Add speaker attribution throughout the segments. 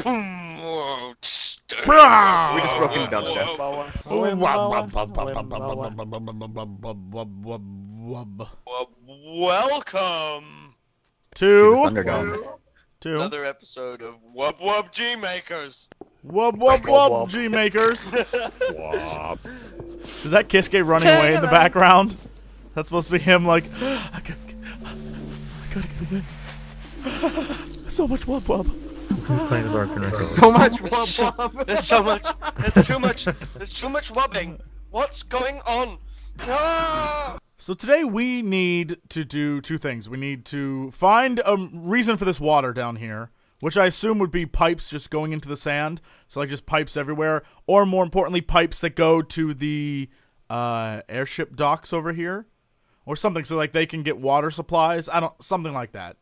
Speaker 1: We just broke into dubstep.
Speaker 2: Welcome
Speaker 1: to Thunderdome.
Speaker 2: another episode of Wub Wub G Makers.
Speaker 3: Wub Wub Wub G Makers. Is that Kisuke running away in the background? That's supposed to be him, like, I gotta get away. So much Wub Wub.
Speaker 1: So much Wub Wub.
Speaker 2: There's so much. There's too much. There's too much wubbing. What's going on? Ah!
Speaker 3: So today we need to do two things. We need to find a reason for this water down here, which I assume would be pipes just going into the sand. So like just pipes everywhere, or more importantly, pipes that go to the airship docks over here, or something. So like they can get water supplies. Something like that.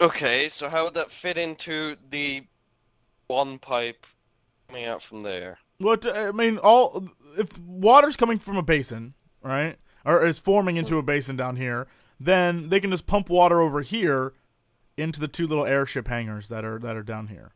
Speaker 2: Okay, so how would that fit into the one pipe coming out from there?
Speaker 3: What I mean, if water's coming from a basin, right, or is forming into a basin down here, then they can just pump water over here into the two little airship hangars that are down here.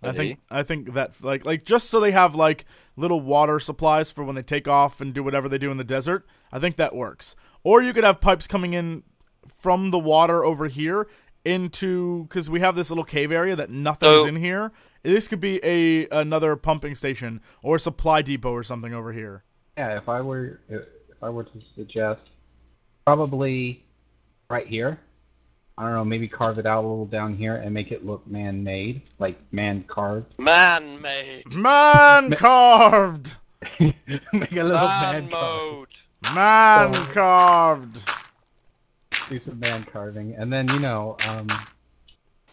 Speaker 2: Okay.
Speaker 3: I think that like just so they have like little water supplies for when they take off and do whatever they do in the desert. I think that works. Or you could have pipes coming in from the water over here into, because we have this little cave area that nothing's in here. This could be another pumping station or supply depot or something over here.
Speaker 4: Yeah, if I were to suggest, probably right here. I don't know, maybe carve it out a little down here and make it look man-made, like man-carved.
Speaker 2: Man-made.
Speaker 3: Man-carved.
Speaker 4: Make a little
Speaker 2: Man-mode.
Speaker 3: Man-carved.
Speaker 4: Do some man carving, and then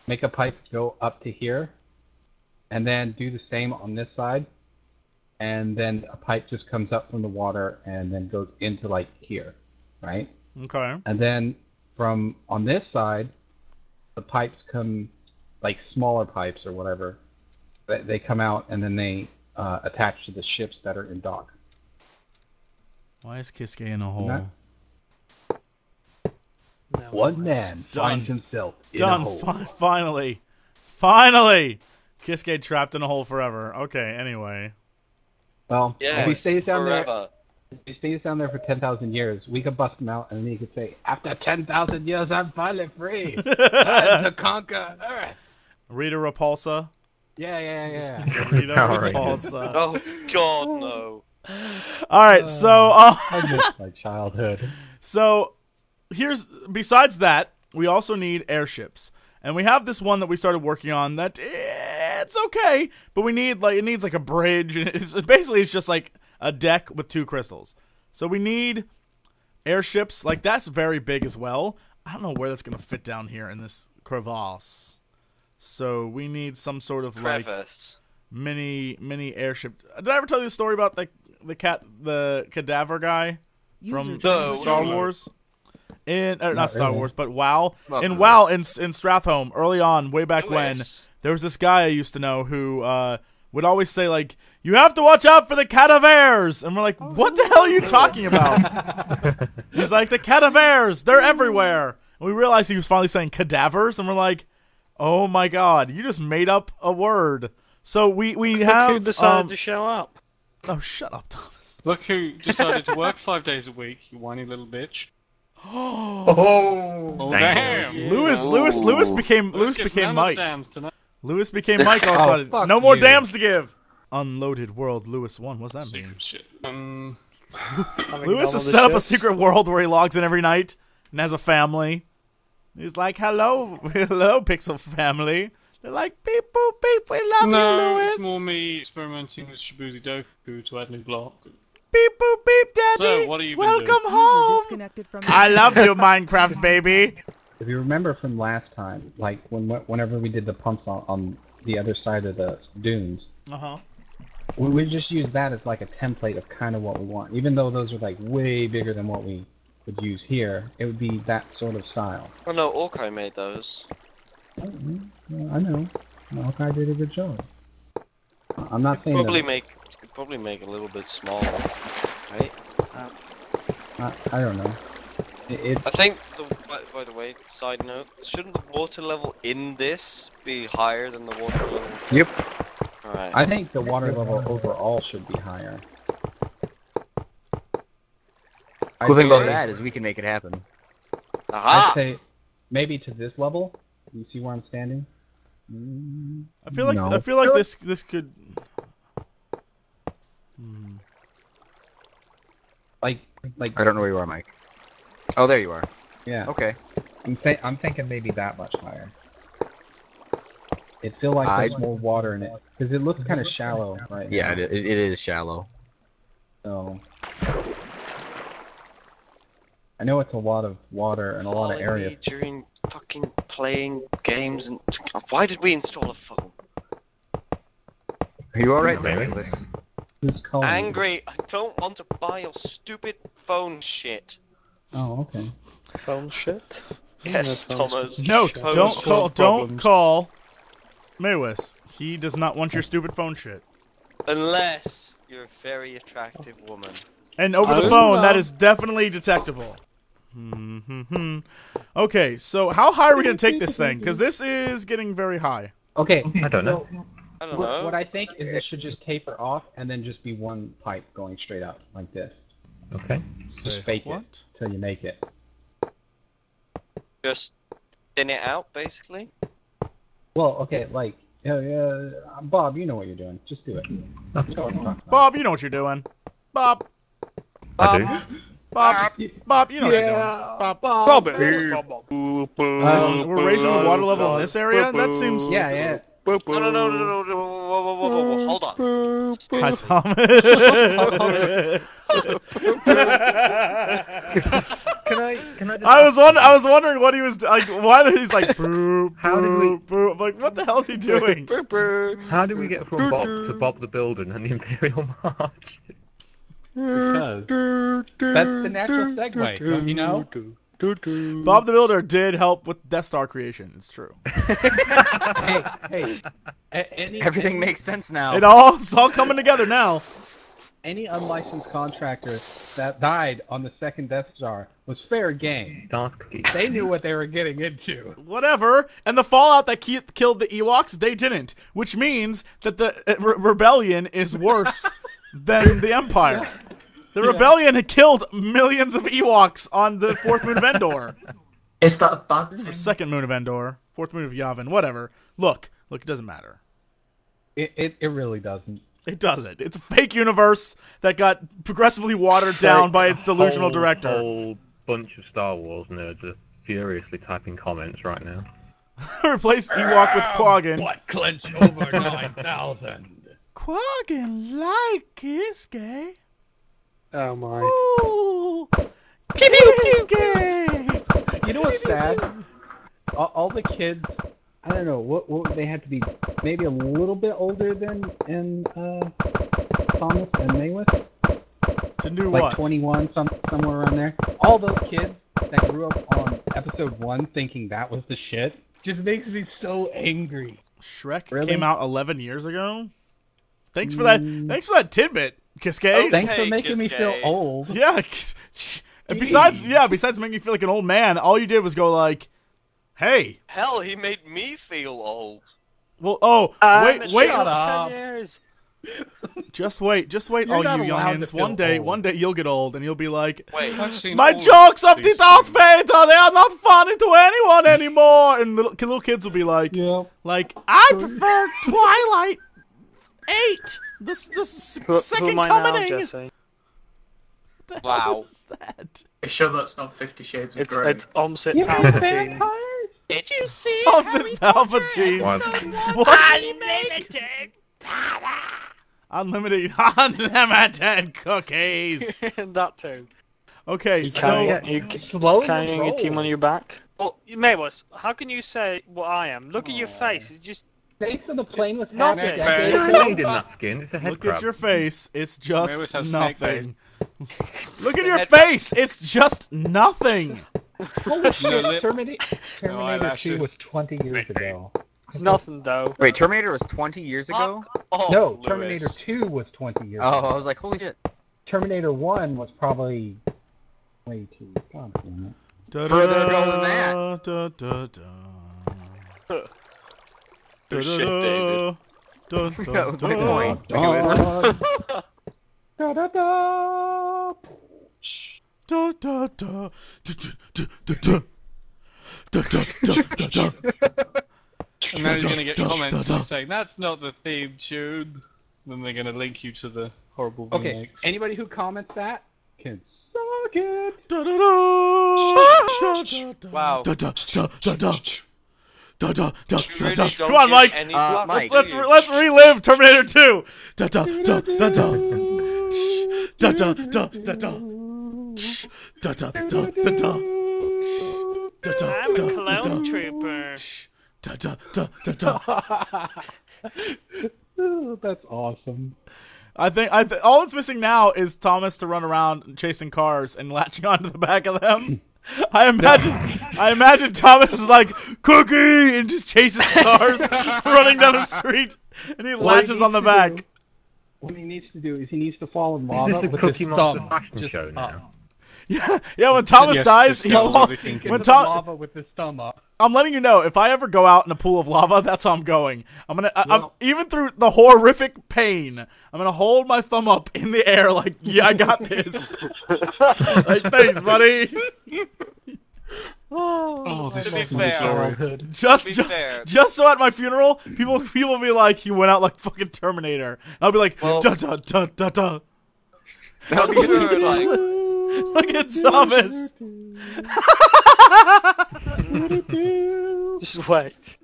Speaker 4: make a pipe go up to here, and then do the same on this side, and then a pipe just comes up from the water and then goes into like here, right?
Speaker 3: Okay.
Speaker 4: And then from on this side, the pipes come like smaller pipes or whatever. They come out and then they attach to the ships that are in dock.
Speaker 3: Why is Kisuke in a hole?
Speaker 4: One man finds himself in a hole.
Speaker 3: Finally. Kisuke trapped in a hole forever. Okay, anyway.
Speaker 4: Well,
Speaker 2: yes,
Speaker 4: if he stays down
Speaker 2: forever.
Speaker 4: for 10,000 years, we could bust him out, and then he could say, "After 10,000 years, I'm finally free to conquer Earth."
Speaker 3: Rita Repulsa.
Speaker 4: Yeah.
Speaker 3: Rita Repulsa.
Speaker 2: Oh God, no.
Speaker 3: All right, so
Speaker 4: I miss my childhood.
Speaker 3: So besides that, we also need airships. And we have this one that we started working on that it's okay, but it needs like a bridge, and it's just like a deck with two crystals. So we need airships. Like that's very big as well. I don't know where that's going to fit down here in this crevasse. So we need some sort of like mini airship. Did I ever tell you the story about the cadaver guy from Star Wars? Not Star Wars, but WoW. In WoW, in Stratholme, early on, way back when, there was this guy I used to know who would always say, like, you have to watch out for the cadavers! And we're like, what the hell are you talking about? He's like, the cadavers, they're everywhere! And we realized he was finally saying cadavers, and we're like, oh my god, you just made up a word. So we have...
Speaker 5: who decided to show up?
Speaker 3: Oh, shut up, Thomas.
Speaker 5: Look who decided to work 5 days a week, you whiny little bitch.
Speaker 1: Oh
Speaker 5: damn!
Speaker 3: Lewis became Mike. Lewis became Mike all of a sudden. No more dams to give. Unloaded world, Lewis 1. What's that mean?
Speaker 5: Shit.
Speaker 3: Lewis has set up a secret world where he logs in every night and has a family. He's like, hello, Pixel family. They're like, beep, boop, beep, we love you, Lewis.
Speaker 5: It's more me experimenting with Shibuya Doku to add new blocks.
Speaker 3: Beep, boop, beep, daddy.
Speaker 5: So, what have you been
Speaker 3: Welcome
Speaker 5: doing?
Speaker 3: home. I love you, Minecraft baby.
Speaker 4: If you remember from last time, like whenever we did the pumps on the other side of the dunes, we just use that as like a template of kind of what we want. Even though those are like way bigger than what we would use here, it would be that sort of style.
Speaker 2: Oh no, Orkai made those.
Speaker 4: I know. Orkai did a good job. I'm not saying
Speaker 2: probably make a little bit smaller, right?
Speaker 4: I don't know.
Speaker 2: I think, by the way, side note, shouldn't the water level in this be higher than the water level?
Speaker 4: Yep.
Speaker 2: Alright.
Speaker 4: I think the water level overall should be higher.
Speaker 1: Cool thing about that is we can make it happen.
Speaker 2: Aha!
Speaker 4: I'd say maybe to this level. You see where I'm standing?
Speaker 3: I feel like
Speaker 4: No.
Speaker 3: I feel like this could.
Speaker 4: Like
Speaker 1: I don't know where you are, Mike. Oh, there you are.
Speaker 4: yeah.
Speaker 1: Okay.
Speaker 4: I'm thinking maybe that much higher. It feels like there's more water in it because it looks kind of shallow right
Speaker 1: Yeah,
Speaker 4: now.
Speaker 1: it is shallow.
Speaker 4: So I know it's a lot of water and a lot of
Speaker 2: Calling
Speaker 4: area.
Speaker 2: me during fucking playing games and why did we install a phone?
Speaker 1: Are you alright,
Speaker 6: Maybe.
Speaker 1: Nicholas?
Speaker 4: Who's calling? you?
Speaker 2: Angry! I don't want to buy your stupid phone shit.
Speaker 4: Oh, okay.
Speaker 5: Phone shit?
Speaker 2: Yes, Thomas.
Speaker 3: Note:
Speaker 2: Phones
Speaker 3: don't
Speaker 2: cause
Speaker 3: call. Don't
Speaker 2: problems.
Speaker 3: call. Maywis. He does not want your stupid phone shit.
Speaker 2: Unless you're a very attractive woman.
Speaker 3: And over the
Speaker 5: don't
Speaker 3: phone,
Speaker 5: know.
Speaker 3: that is definitely detectable. Okay, so how high are we gonna take this thing? Because this is getting very high.
Speaker 4: Okay.
Speaker 6: I don't know.
Speaker 4: So
Speaker 2: I don't know.
Speaker 4: what I think is it should just taper off and then just be one pipe going straight up like this.
Speaker 6: Okay.
Speaker 4: Just fake
Speaker 3: what?
Speaker 4: it till you make it.
Speaker 2: Just thin it out, basically.
Speaker 4: Well, okay, like, Bob, you know what you're doing. Just do it. You know what I'm talking about.
Speaker 3: Bob, you know what you're doing. Bob.
Speaker 6: I do.
Speaker 3: Bob. Bob, you know what you're doing. Bob. We're raising the water level in this area? That seems...
Speaker 4: Yeah.
Speaker 2: No. Whoa. Hold on.
Speaker 3: Hi, Tom.
Speaker 6: Can I just
Speaker 3: I was wondering what he was like. Why he's like boop,
Speaker 6: How did we-
Speaker 3: boop, boop. I'm like, what the hell is he doing?
Speaker 6: How do we get from Bob to Bob the Builder and the Imperial March?
Speaker 4: Because that's the natural segue, don't you know?
Speaker 3: Bob the Builder did help with Death Star creation. It's true.
Speaker 4: Hey.
Speaker 1: Everything makes sense now.
Speaker 3: It's all coming together now.
Speaker 4: Any unlicensed contractor that died on the second Death Star was fair game.
Speaker 6: Darth Cookie.
Speaker 4: They knew what they were getting into.
Speaker 3: Whatever. And the fallout that killed the Ewoks, they didn't. Which means that the rebellion is worse than the Empire. The rebellion had killed millions of Ewoks on the fourth moon of Endor.
Speaker 7: Is that a bad thing?
Speaker 3: Or second moon of Endor. Fourth moon of Yavin. Whatever. Look, it doesn't matter.
Speaker 4: It really doesn't.
Speaker 3: It doesn't. It's a fake universe that got progressively watered down by its delusional director.
Speaker 6: A whole bunch of Star Wars nerds are furiously typing comments right now.
Speaker 3: Replace Ewok with Quaggin.
Speaker 4: What clench over 9,000?
Speaker 3: Quaggin like is gay.
Speaker 5: Oh my.
Speaker 3: Ooh, kiss gay.
Speaker 4: You know what's sad? All the kids, I don't know, what they had to be maybe a little bit older than Thomas and Maywis?
Speaker 3: To do
Speaker 4: Like
Speaker 3: what?
Speaker 4: 21, somewhere around there. All those kids that grew up on episode 1 thinking that was the shit just makes me so angry.
Speaker 3: Shrek
Speaker 4: Really?
Speaker 3: came out 11 years ago? Thanks for that. Thanks for that tidbit, Kiske.
Speaker 4: Thanks for
Speaker 2: Hey,
Speaker 4: making me feel
Speaker 2: Kiske.
Speaker 4: old.
Speaker 3: Yeah. And besides making you feel like an old man, all you did was go like, "Hey."
Speaker 2: Hell, he made me feel old.
Speaker 3: Well, wait.
Speaker 4: Shut up.
Speaker 5: 10 years.
Speaker 3: Just wait,
Speaker 4: You're
Speaker 3: all
Speaker 4: not
Speaker 3: you
Speaker 4: allowed to
Speaker 3: youngins.
Speaker 4: feel
Speaker 3: One day you'll get old and you'll be like,
Speaker 2: Wait,
Speaker 5: I've seen
Speaker 3: my
Speaker 5: all
Speaker 3: jokes of the
Speaker 5: these
Speaker 3: Darth
Speaker 5: things.
Speaker 3: Vader, they are not funny to anyone anymore. And little kids will be like,
Speaker 4: Yeah.
Speaker 3: I prefer Twilight 8. The
Speaker 5: Who
Speaker 3: second
Speaker 5: am I now,
Speaker 3: coming.
Speaker 5: Jesse?
Speaker 3: What the
Speaker 2: Wow.
Speaker 3: hell is that?
Speaker 7: Are you sure that's not 50 Shades of Grey?
Speaker 5: It's Omzit Palpatine.
Speaker 2: did you see
Speaker 3: Thompson Palpatine.
Speaker 6: Why-
Speaker 3: Unlimited cookies.
Speaker 5: That too.
Speaker 3: Okay,
Speaker 5: You
Speaker 3: so
Speaker 5: carrying your team on your back. Well, Maywis, how can you say what I am? Look at your face. It's just
Speaker 4: Thanks for the plane was
Speaker 5: Nothing.
Speaker 4: half a
Speaker 5: Fair.
Speaker 4: decade
Speaker 6: It's
Speaker 4: ago.
Speaker 6: made in that skin. It's a head
Speaker 3: look
Speaker 6: crab.
Speaker 3: at your face. It's just
Speaker 5: Maywis has snake face.
Speaker 3: nothing. Look at your face. It's just nothing.
Speaker 4: Holy shit, Terminator
Speaker 5: eyelashes.
Speaker 4: 2 was 20 years ago.
Speaker 5: it's nothing though.
Speaker 1: Wait, Terminator was 20 years ago?
Speaker 2: Oh,
Speaker 4: No,
Speaker 2: Lewis.
Speaker 4: Terminator 2 was 20 years
Speaker 1: Oh,
Speaker 4: ago.
Speaker 1: I was like, holy shit.
Speaker 4: Terminator 1 was probably way too. God damn it.
Speaker 1: Further ago than that.
Speaker 2: Good shit, David.
Speaker 1: That was my point.
Speaker 4: Da, da, da.
Speaker 3: Da, da, da. Da, da, da, da. Da, da, da, da, da.
Speaker 8: And then you're gonna get comments saying that's not the theme tune. Then they're gonna link you to the horrible remakes.
Speaker 4: Okay, anybody who comments that can suck it.
Speaker 3: Da, da, da. Da, da, da.
Speaker 2: Wow.
Speaker 3: Da, da, da, da, da. Da, da, da,
Speaker 2: You
Speaker 3: da,
Speaker 2: really
Speaker 3: da.
Speaker 2: don't
Speaker 3: Come on,
Speaker 2: give
Speaker 3: Mike.
Speaker 2: any
Speaker 1: Mike.
Speaker 2: flowers, do you?
Speaker 3: Let's relive Terminator 2. Da, da, da, da, da. Da, da, da, da, da. Da, da, da, da, da. Da, da,
Speaker 5: I'm
Speaker 3: da,
Speaker 5: a
Speaker 3: da,
Speaker 5: clone
Speaker 3: da.
Speaker 5: trooper.
Speaker 3: Da, da, da, da, da.
Speaker 4: Oh, that's awesome.
Speaker 3: I think all it's missing now is Thomas to run around chasing cars and latching onto the back of them. I imagine Thomas is like Cookie and just chases cars running down the street, and he latches on the back.
Speaker 4: What he needs to do is he needs to fall in lava.
Speaker 6: Is this a
Speaker 4: with
Speaker 6: Cookie
Speaker 4: his
Speaker 6: Monster
Speaker 4: thumb
Speaker 6: fashion
Speaker 4: just
Speaker 6: show now?
Speaker 4: up.
Speaker 3: Yeah. When Thomas
Speaker 8: Yes,
Speaker 3: dies,
Speaker 8: just
Speaker 3: he
Speaker 8: go
Speaker 3: falls.
Speaker 8: overthinking.
Speaker 3: When
Speaker 4: Into the
Speaker 3: Tom,
Speaker 4: lava with his thumb up.
Speaker 3: I'm letting you know, if I ever go out in a pool of lava, that's how I'm going. I'm
Speaker 4: Well-
Speaker 3: even through the horrific pain, I'm gonna hold my thumb up in the air like, yeah, I got this. Like, thanks, buddy.
Speaker 8: Oh, this
Speaker 2: To be
Speaker 8: is
Speaker 2: fair,
Speaker 8: glory.
Speaker 3: Just so at my funeral, people be like, he went out like fucking Terminator. And I'll be like,
Speaker 2: Well-
Speaker 3: da da da da da.
Speaker 1: That would be
Speaker 2: Sure, like,
Speaker 3: Look at Thomas.
Speaker 5: Just wait.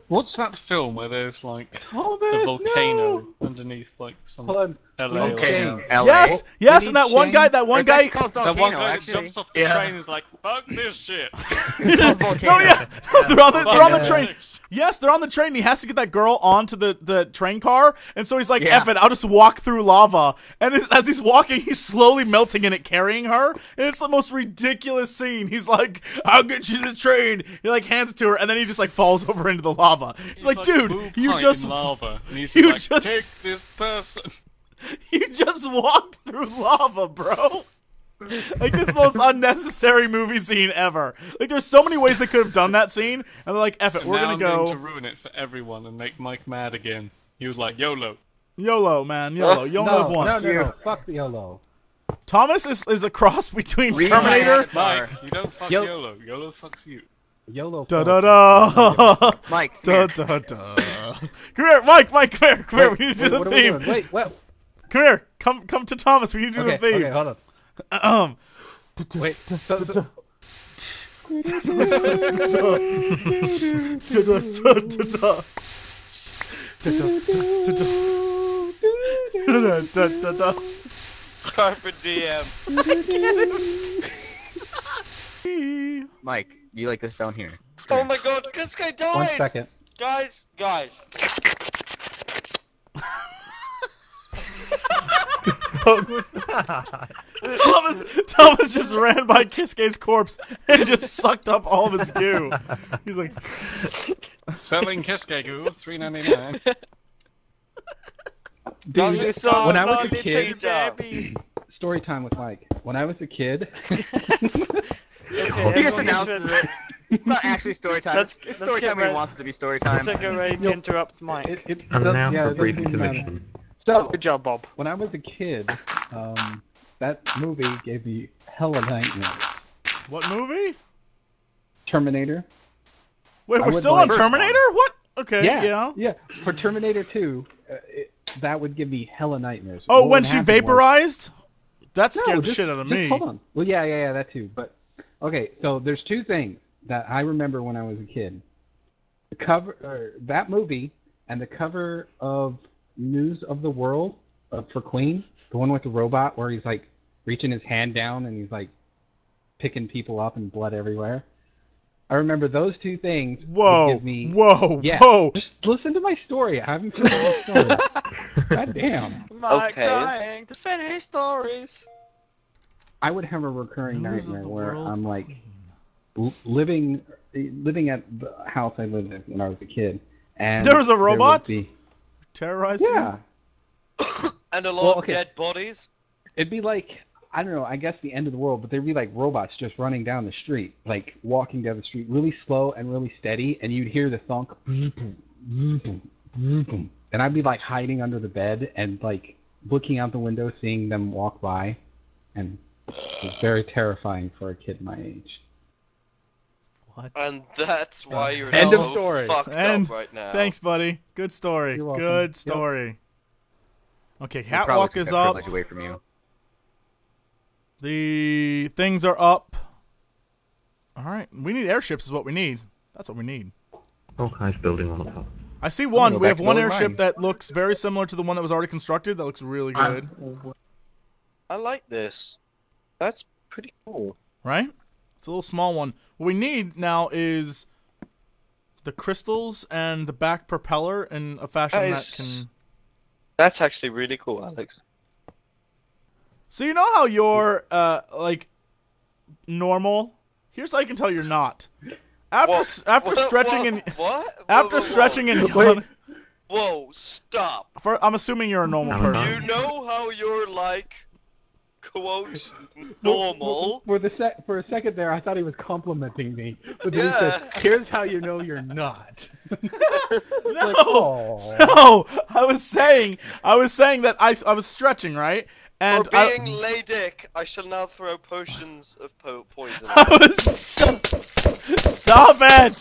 Speaker 8: What's that film where there's like
Speaker 4: Oh,
Speaker 8: a volcano underneath like some
Speaker 4: Hold on.
Speaker 8: LA or
Speaker 1: Volcano.
Speaker 8: something?
Speaker 1: LA.
Speaker 3: Yes,
Speaker 4: We
Speaker 3: and that
Speaker 4: need
Speaker 3: one guy,
Speaker 4: change.
Speaker 3: that one
Speaker 1: It's actually
Speaker 3: guy.
Speaker 1: called
Speaker 8: That one
Speaker 1: Volcano,
Speaker 8: guy that
Speaker 1: actually.
Speaker 8: jumps off the
Speaker 7: Yeah.
Speaker 8: train and is like, fuck this shit.
Speaker 1: It's called Volcano.
Speaker 3: Oh yeah, they're on the
Speaker 8: Fuck
Speaker 3: train.
Speaker 8: this.
Speaker 3: Yes, they're on the train. He has to get that girl onto the train car, and so he's like,
Speaker 1: Yeah.
Speaker 3: "Eff it, I'll just walk through lava." And as he's walking, he's slowly melting in it, carrying her, and it's the most ridiculous scene. He's like, "I'll get you to the train." He like hands it to her, and then he just like falls over into the lava. He's like, "Dude,
Speaker 8: "Boo
Speaker 3: you
Speaker 8: pint
Speaker 3: just
Speaker 8: in lava," and he's
Speaker 3: you
Speaker 8: like,
Speaker 3: just-
Speaker 8: take this person.
Speaker 3: you just walked through lava, bro." Like, this is the most unnecessary movie scene ever. Like, there's so many ways they could have done that scene, and they're like, "Eff it,
Speaker 8: And
Speaker 3: we're
Speaker 8: now
Speaker 3: gonna
Speaker 8: I'm
Speaker 3: go
Speaker 8: going to ruin it for everyone and make Mike mad again. He was like, YOLO.
Speaker 3: YOLO, man, YOLO. You only live once."
Speaker 4: No. Fuck the YOLO.
Speaker 3: Thomas is a cross between
Speaker 1: Read
Speaker 3: Terminator.
Speaker 1: my
Speaker 8: Mike, you don't fuck
Speaker 4: Yo-
Speaker 8: YOLO. YOLO fucks you.
Speaker 4: YOLO.
Speaker 3: Da da da.
Speaker 1: Mike,
Speaker 3: Da
Speaker 1: come
Speaker 3: da da. Come here, Mike. Come here. We need to do the
Speaker 4: What are we
Speaker 3: theme.
Speaker 4: doing? Wait, what?
Speaker 3: Come here. Come to Thomas. We need to do
Speaker 4: Okay,
Speaker 3: the theme.
Speaker 4: okay, hold on. Wait.
Speaker 2: Carpe diem.
Speaker 1: Mike, you like this down here.
Speaker 2: Oh my god, this guy died!
Speaker 4: 1 second.
Speaker 2: Guys.
Speaker 6: What was that?
Speaker 3: Thomas just ran by Kisuke's corpse and just sucked up all of his goo. He's like,
Speaker 8: Selling Kisuke goo, $3.99.
Speaker 4: Dude,
Speaker 2: Guys,
Speaker 4: when I was a
Speaker 2: little
Speaker 4: kid,
Speaker 2: baby.
Speaker 4: story time with Mike. When I was a kid,
Speaker 1: He just announces it. It's not actually story time.
Speaker 5: Let's-
Speaker 1: It's
Speaker 5: let's
Speaker 1: story
Speaker 5: get
Speaker 1: time when he
Speaker 5: ready.
Speaker 1: wants it to be story
Speaker 5: Let's
Speaker 1: time.
Speaker 5: get ready to interrupt Mike.
Speaker 6: And now
Speaker 4: yeah,
Speaker 6: for a
Speaker 4: it
Speaker 6: brief
Speaker 4: doesn't matter.
Speaker 6: intermission.
Speaker 4: So,
Speaker 5: Good job, Bob.
Speaker 4: when I was a kid, that movie gave me hella nightmares.
Speaker 3: "What movie?
Speaker 4: Terminator.
Speaker 3: Wait,
Speaker 4: I
Speaker 3: we're
Speaker 4: would
Speaker 3: still
Speaker 4: like-
Speaker 3: on Terminator? What? Okay, yeah.
Speaker 4: For Terminator 2, that would give me hella nightmares.
Speaker 3: Oh,
Speaker 4: What
Speaker 3: when
Speaker 4: would
Speaker 3: she
Speaker 4: happen was-
Speaker 3: vaporized? That
Speaker 4: No,
Speaker 3: scared the
Speaker 4: just-
Speaker 3: shit out of
Speaker 4: just
Speaker 3: me.
Speaker 4: Hold on. Well, yeah, that too. But okay, so there's two things that I remember when I was a kid: the cover, that movie, and the cover of News of the World for Queen, the one with the robot where he's like reaching his hand down and he's like picking people up and blood everywhere. I remember those two things. would
Speaker 3: Whoa,
Speaker 4: give me,
Speaker 3: whoa,
Speaker 4: yeah.
Speaker 3: whoa.
Speaker 4: Just listen to my story. I haven't finished my story. God damn.
Speaker 5: Mike
Speaker 2: Okay.
Speaker 5: trying to finish stories.
Speaker 4: I would have a recurring
Speaker 3: News of
Speaker 4: nightmare
Speaker 3: the
Speaker 4: where
Speaker 3: world.
Speaker 4: I'm like living at the house I lived in when I was a kid, and
Speaker 3: There was a
Speaker 4: would
Speaker 3: robot?
Speaker 4: be-
Speaker 3: Terrorized you?
Speaker 4: yeah,
Speaker 2: And a lot
Speaker 4: Well,
Speaker 2: of
Speaker 4: okay.
Speaker 2: dead bodies.
Speaker 4: it'd be like I don't know, I guess the end of the world, but there'd be like robots just running down the street, like walking down the street really slow and really steady, and you'd hear the thunk, and I'd be like hiding under the bed and like looking out the window, seeing them walk by, and it was very terrifying for a kid my age.
Speaker 3: What?
Speaker 2: And that's why you're
Speaker 4: End
Speaker 2: so
Speaker 4: of story.
Speaker 2: fucked
Speaker 3: And
Speaker 2: up right now.
Speaker 3: thanks, buddy. Good story.
Speaker 4: You're welcome.
Speaker 3: Good story. Okay,
Speaker 1: He probably
Speaker 3: catwalk
Speaker 1: took
Speaker 3: is
Speaker 1: that
Speaker 3: up.
Speaker 1: privilege away from you.
Speaker 3: The things are up. All right, we need airships is what we need. That's what we need.
Speaker 6: Hawkeye's building one up top.
Speaker 3: I see one.
Speaker 1: go
Speaker 3: We
Speaker 1: back
Speaker 3: have
Speaker 1: to
Speaker 3: one
Speaker 1: building
Speaker 3: airship
Speaker 1: mine.
Speaker 3: that looks very similar to the one that was already constructed. That looks really good.
Speaker 2: I like this. That's pretty cool.
Speaker 3: Right? It's a little small one. What we need now is the crystals and the back propeller in a fashion that can...
Speaker 2: That's actually really cool, Alex.
Speaker 3: So you know how you're, like, normal? Here's how I can tell you're not. After stretching and...
Speaker 2: What?
Speaker 3: After stretching and yawning...
Speaker 2: Whoa, stop.
Speaker 3: I'm assuming you're a normal person.
Speaker 2: You know how you're like, quote, normal?
Speaker 4: For a second there, I thought he was complimenting me. But then he said, here's how you know you're not.
Speaker 3: No! No! I was saying that I was stretching, right? And
Speaker 2: For being ladic, I shall now throw potions of poison.
Speaker 3: Stop it!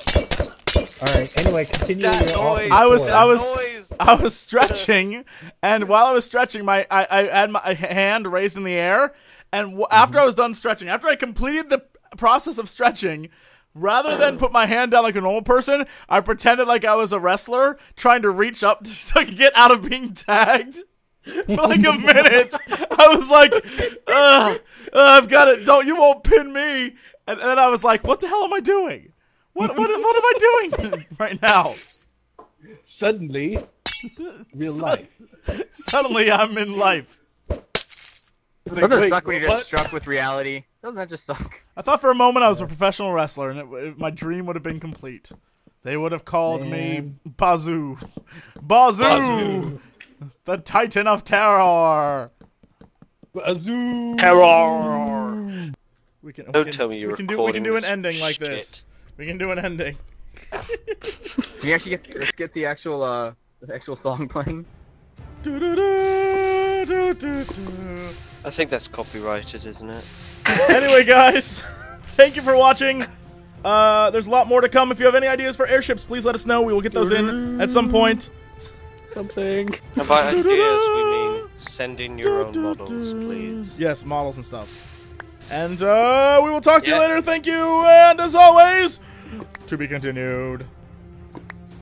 Speaker 4: Alright, anyway, continue
Speaker 2: That
Speaker 4: your
Speaker 2: noise.
Speaker 3: I was stretching, and while I was stretching, I had my hand raised in the air, and after I was done stretching, after I completed the process of stretching, rather than put my hand down like a normal person, I pretended like I was a wrestler trying to reach up so I could get out of being tagged. For like a minute, I was like, I've got it. You won't pin me. And then I was like, what the hell am I doing? What am I doing right now?
Speaker 4: Suddenly, real life.
Speaker 3: Suddenly, I'm in life.
Speaker 1: Doesn't it suck when you're just struck with reality? Doesn't that just suck?
Speaker 3: I thought for a moment I was a professional wrestler, and my dream would have been complete. They would have called me Bazoo. Bazoo! The Titan of Terror!
Speaker 4: Bazoo!
Speaker 5: Terror!
Speaker 2: Don't tell me you're
Speaker 3: we can
Speaker 2: recording
Speaker 3: do an
Speaker 2: this
Speaker 3: ending like
Speaker 2: shit.
Speaker 3: this. We can do an ending.
Speaker 1: Can you actually let's get the actual song playing?
Speaker 2: I think that's copyrighted, isn't it?
Speaker 3: Anyway, guys, thank you for watching. There's a lot more to come. If you have any ideas for airships, please let us know. We will get those in at some point.
Speaker 5: Something.
Speaker 2: And by ideas, we mean send in your own models, please.
Speaker 3: Yes, models and stuff. And we will talk to you later. Thank you, and as always, to be continued.